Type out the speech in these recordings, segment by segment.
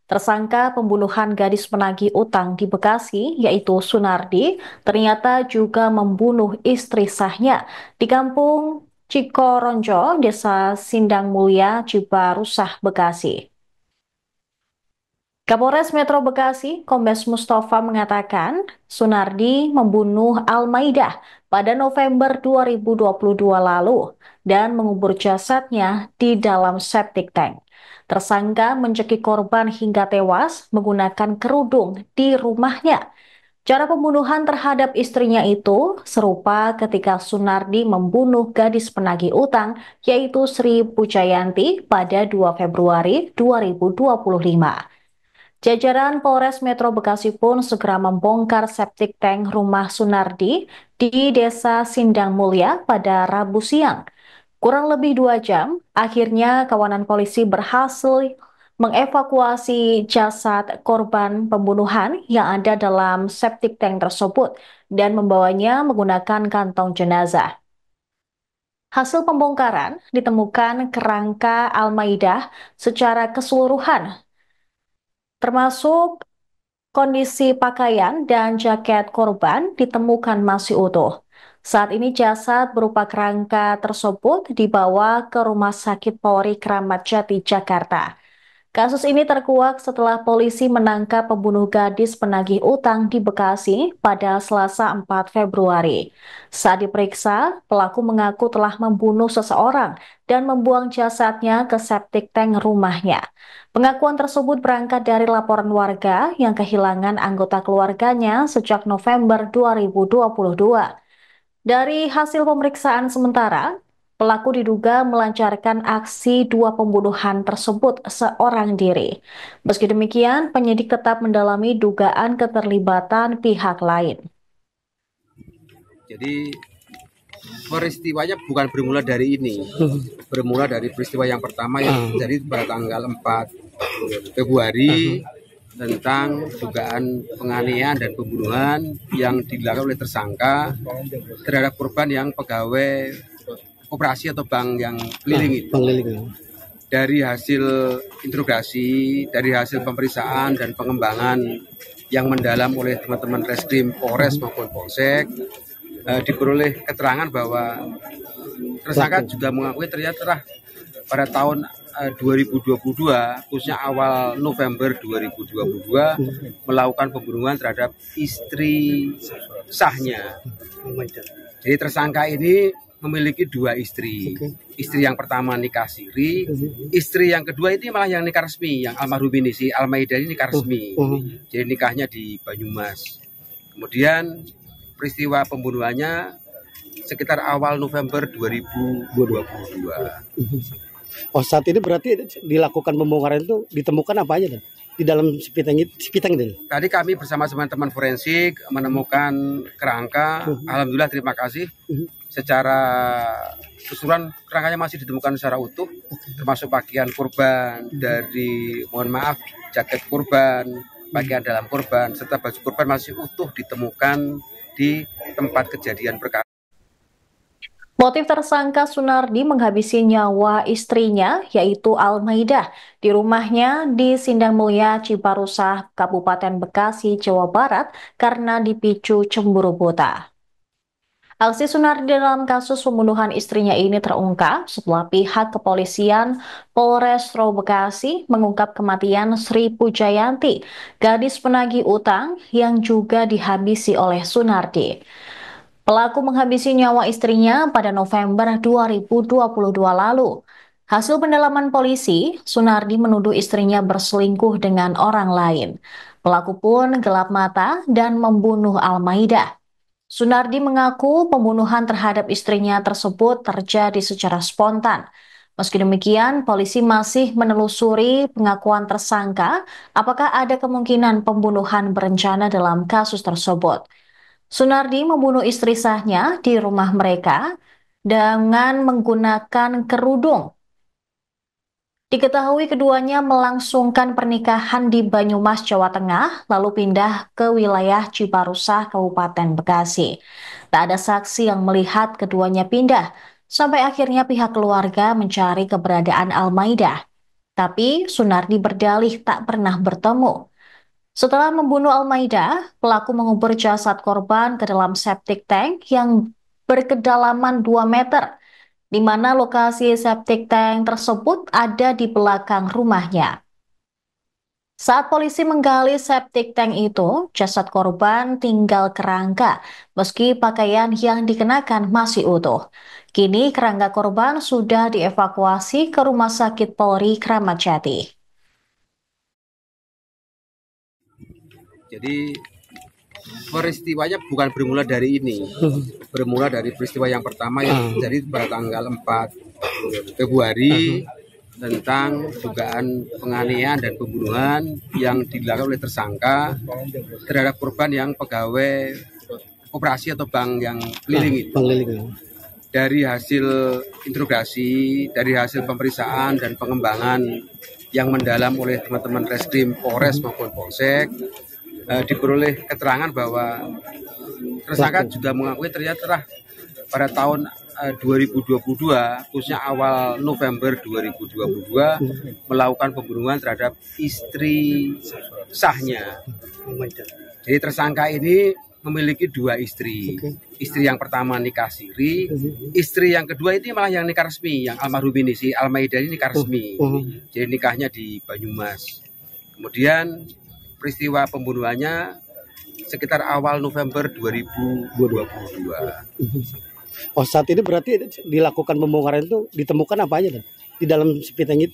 Tersangka pembunuhan gadis penagih utang di Bekasi, yaitu Sunardi, ternyata juga membunuh istri sahnya di kampung Cikoronjo, Desa Sindang Mulia, Cibarusah, Bekasi. Kapolres Metro Bekasi, Kombes Mustafa mengatakan, Sunardi membunuh Almaidah pada November 2022 lalu dan mengubur jasadnya di dalam septic tank. Tersangka mencekik korban hingga tewas menggunakan kerudung di rumahnya. Cara pembunuhan terhadap istrinya itu serupa ketika Sunardi membunuh gadis penagih utang yaitu Sri Pujayanti pada 2 Februari 2025. Jajaran Polres Metro Bekasi pun segera membongkar septic tank rumah Sunardi di Desa Sindang Mulia pada Rabu siang. Kurang lebih 2 jam, akhirnya kawanan polisi berhasil mengevakuasi jasad korban pembunuhan yang ada dalam septic tank tersebut dan membawanya menggunakan kantong jenazah. Hasil pembongkaran ditemukan kerangka Almaidah secara keseluruhan, termasuk kondisi pakaian dan jaket korban ditemukan masih utuh. Saat ini jasad berupa kerangka tersebut dibawa ke Rumah Sakit Polri Kramat Jati, Jakarta. Kasus ini terkuak setelah polisi menangkap pembunuh gadis penagih utang di Bekasi pada Selasa 4 Februari. Saat diperiksa, pelaku mengaku telah membunuh seseorang dan membuang jasadnya ke septic tank rumahnya. Pengakuan tersebut berangkat dari laporan warga yang kehilangan anggota keluarganya sejak November 2022. Dari hasil pemeriksaan sementara, pelaku diduga melancarkan aksi 2 pembunuhan tersebut seorang diri. Meski demikian, penyidik tetap mendalami dugaan keterlibatan pihak lain. Jadi peristiwanya bukan bermula dari ini, bermula dari peristiwa yang pertama yang terjadi pada tanggal 4 Februari tentang dugaan penganiayaan dan pembunuhan yang dilakukan oleh tersangka terhadap korban yang pegawai koperasi atau bank yang keliling itu. Dari hasil interogasi, dari hasil pemeriksaan dan pengembangan yang mendalam oleh teman-teman Reskrim Polres maupun Polsek, diperoleh keterangan bahwa tersangka juga mengakui ternyata pada tahun 2022, khususnya awal November 2022, melakukan pembunuhan terhadap istri sahnya. Jadi tersangka ini memiliki 2 istri. Istri yang pertama nikah siri, istri yang kedua ini malah yang nikah resmi, yang almarhum ini, si Almaidah ini nikah resmi. Jadi nikahnya di Banyumas. Kemudian peristiwa pembunuhannya sekitar awal November 2022. Oh, saat ini berarti dilakukan pembongkaran itu ditemukan apa aja Dan? Di dalam sepitang itu? Tadi kami bersama teman-teman forensik menemukan kerangka. Alhamdulillah, terima kasih. Secara keseluruhan kerangkanya masih ditemukan secara utuh, termasuk pakaian korban, dari mohon maaf jaket korban, pakaian dalam korban, serta baju korban masih utuh ditemukan di tempat kejadian perkara. Motif tersangka Sunardi menghabisi nyawa istrinya, yaitu Almaidah, di rumahnya di Sindang Mulia, Cibarusah, Kabupaten Bekasi, Jawa Barat, karena dipicu cemburu buta. Aksi Sunardi dalam kasus pembunuhan istrinya ini terungkap setelah pihak kepolisian Polres Bekasi mengungkap kematian Sri Pujayanti, gadis penagih utang yang juga dihabisi oleh Sunardi. Pelaku menghabisi nyawa istrinya pada November 2022 lalu. Hasil pendalaman polisi, Sunardi menuduh istrinya berselingkuh dengan orang lain. Pelaku pun gelap mata dan membunuh Almaidah. Sunardi mengaku pembunuhan terhadap istrinya tersebut terjadi secara spontan. Meski demikian, polisi masih menelusuri pengakuan tersangka apakah ada kemungkinan pembunuhan berencana dalam kasus tersebut. Sunardi membunuh istri sahnya di rumah mereka dengan menggunakan kerudung. Diketahui keduanya melangsungkan pernikahan di Banyumas, Jawa Tengah, lalu pindah ke wilayah Cibarusah, Kabupaten Bekasi. Tak ada saksi yang melihat keduanya pindah, sampai akhirnya pihak keluarga mencari keberadaan Almaidah. Tapi Sunardi berdalih tak pernah bertemu. Setelah membunuh Almaida, pelaku mengubur jasad korban ke dalam septic tank yang berkedalaman 2 meter, di mana lokasi septic tank tersebut ada di belakang rumahnya. Saat polisi menggali septic tank itu, jasad korban tinggal kerangka, meski pakaian yang dikenakan masih utuh. Kini kerangka korban sudah dievakuasi ke Rumah Sakit Polri Kramat Jati. Jadi peristiwanya bukan bermula dari ini, bermula dari peristiwa yang pertama yang terjadi pada tanggal 4 Februari tentang dugaan penganiayaan dan pembunuhan yang dilakukan oleh tersangka terhadap korban yang pegawai koperasi atau bank yang keliling itu. Dari hasil interogasi, dari hasil pemeriksaan dan pengembangan yang mendalam oleh teman-teman Reskrim Polres maupun Polsek, diperoleh keterangan bahwa tersangka juga mengakui ternyata pada tahun 2022, khususnya awal November 2022, melakukan pembunuhan terhadap istri sahnya. Jadi tersangka ini memiliki 2 istri. Istri yang pertama nikah siri, istri yang kedua ini malah yang nikah resmi, yang almarhum ini, si Almaida ini nikah resmi. Jadi nikahnya di Banyumas. Kemudian peristiwa pembunuhannya sekitar awal November 2022. Oh, saat ini berarti dilakukan pembongkaran itu ditemukan apa aja dan di dalam sepitang itu?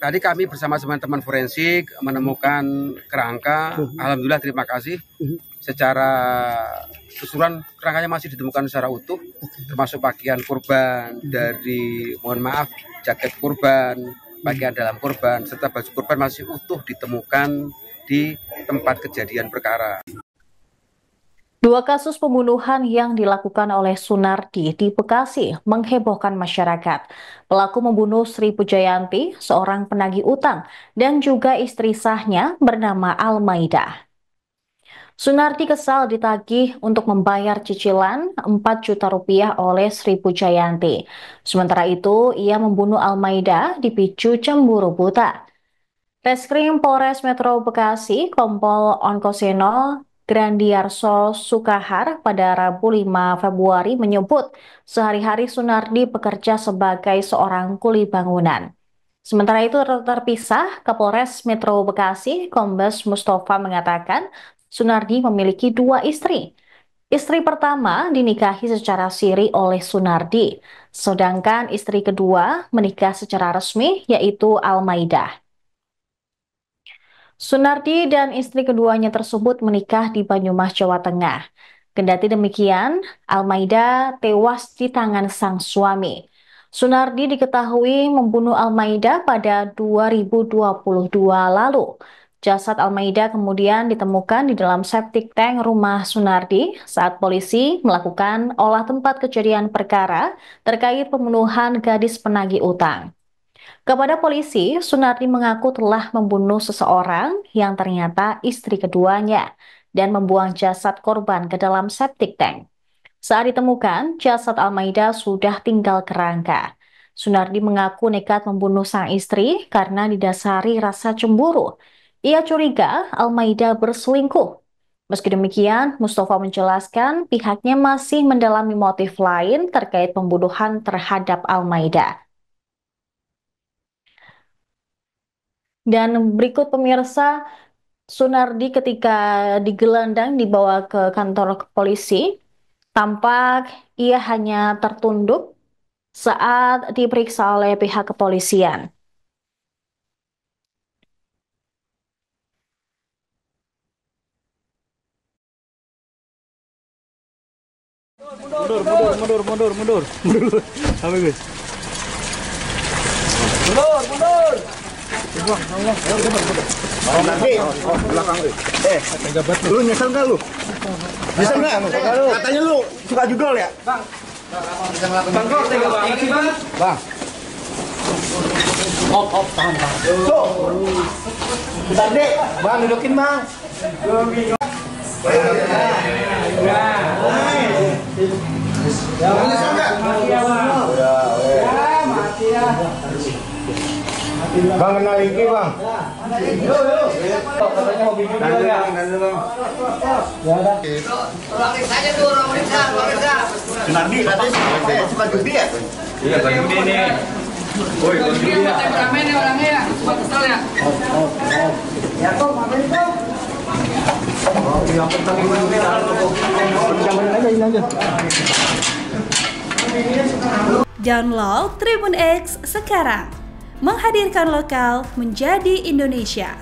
Tadi kami bersama teman-teman forensik menemukan kerangka. Alhamdulillah, terima kasih. Secara keseluruhan kerangkanya masih ditemukan secara utuh, termasuk pakaian korban, dari mohon maaf jaket korban, pakaian dalam korban, serta baju korban masih utuh ditemukan di tempat kejadian perkara. 2 kasus pembunuhan yang dilakukan oleh Sunardi di Bekasi menghebohkan masyarakat. Pelaku membunuh Sri Pujayanti, seorang penagih utang, dan juga istri sahnya bernama Almaida. Sunardi kesal ditagih untuk membayar cicilan 4 juta rupiah oleh Sri Pujayanti. Sementara itu, ia membunuh Almaida dipicu cemburu buta. Reskrim Polres Metro Bekasi, Kompol Onkoseno Grandiarso Sukahar pada Rabu 5 Februari menyebut sehari-hari Sunardi bekerja sebagai seorang kuli bangunan. Sementara itu terpisah, Kapolres Metro Bekasi, Kombes Mustafa mengatakan Sunardi memiliki 2 istri. Istri pertama dinikahi secara siri oleh Sunardi, sedangkan istri kedua menikah secara resmi yaitu Almaida. Sunardi dan istri keduanya tersebut menikah di Banyumas, Jawa Tengah. Kendati demikian, Almaida tewas di tangan sang suami. Sunardi diketahui membunuh Almaida pada 2022 lalu. Jasad Almaida kemudian ditemukan di dalam septic tank rumah Sunardi saat polisi melakukan olah tempat kejadian perkara terkait pembunuhan gadis penagih utang. Kepada polisi, Sunardi mengaku telah membunuh seseorang yang ternyata istri keduanya dan membuang jasad korban ke dalam septic tank. Saat ditemukan, jasad Almaida sudah tinggal kerangka. Sunardi mengaku nekat membunuh sang istri karena didasari rasa cemburu. Ia curiga Almaida berselingkuh. Meski demikian, Mustafa menjelaskan pihaknya masih mendalami motif lain terkait pembunuhan terhadap Almaida. Dan berikut pemirsa, Sunardi ketika digelandang dibawa ke kantor polisi, tampak ia hanya tertunduk saat diperiksa oleh pihak kepolisian. Mundur. Apa guys? Mundur. Nanti belakang lu nyesel nggak lu? Nyesel nggak? Katanya lu suka judol ya? Bang, kok tega banget sih bang? Bang, op, tahan. Tuh, bentar deh, bang dudukin bang. Nyesel nggak? Mati ya. Bang kenal Iki bang. Katanya hobi video ya. Saja tuh orang Malaysia. Sunardi katanya suka judi ya? Iya, Bang Judi nih. Woi, Bang Judi ya. Rame nih orangnya ya, cuma kesel ya. Ya kok, maafin kok. Yang penting ini aja. Download Tribun X sekarang, menghadirkan lokal menjadi Indonesia.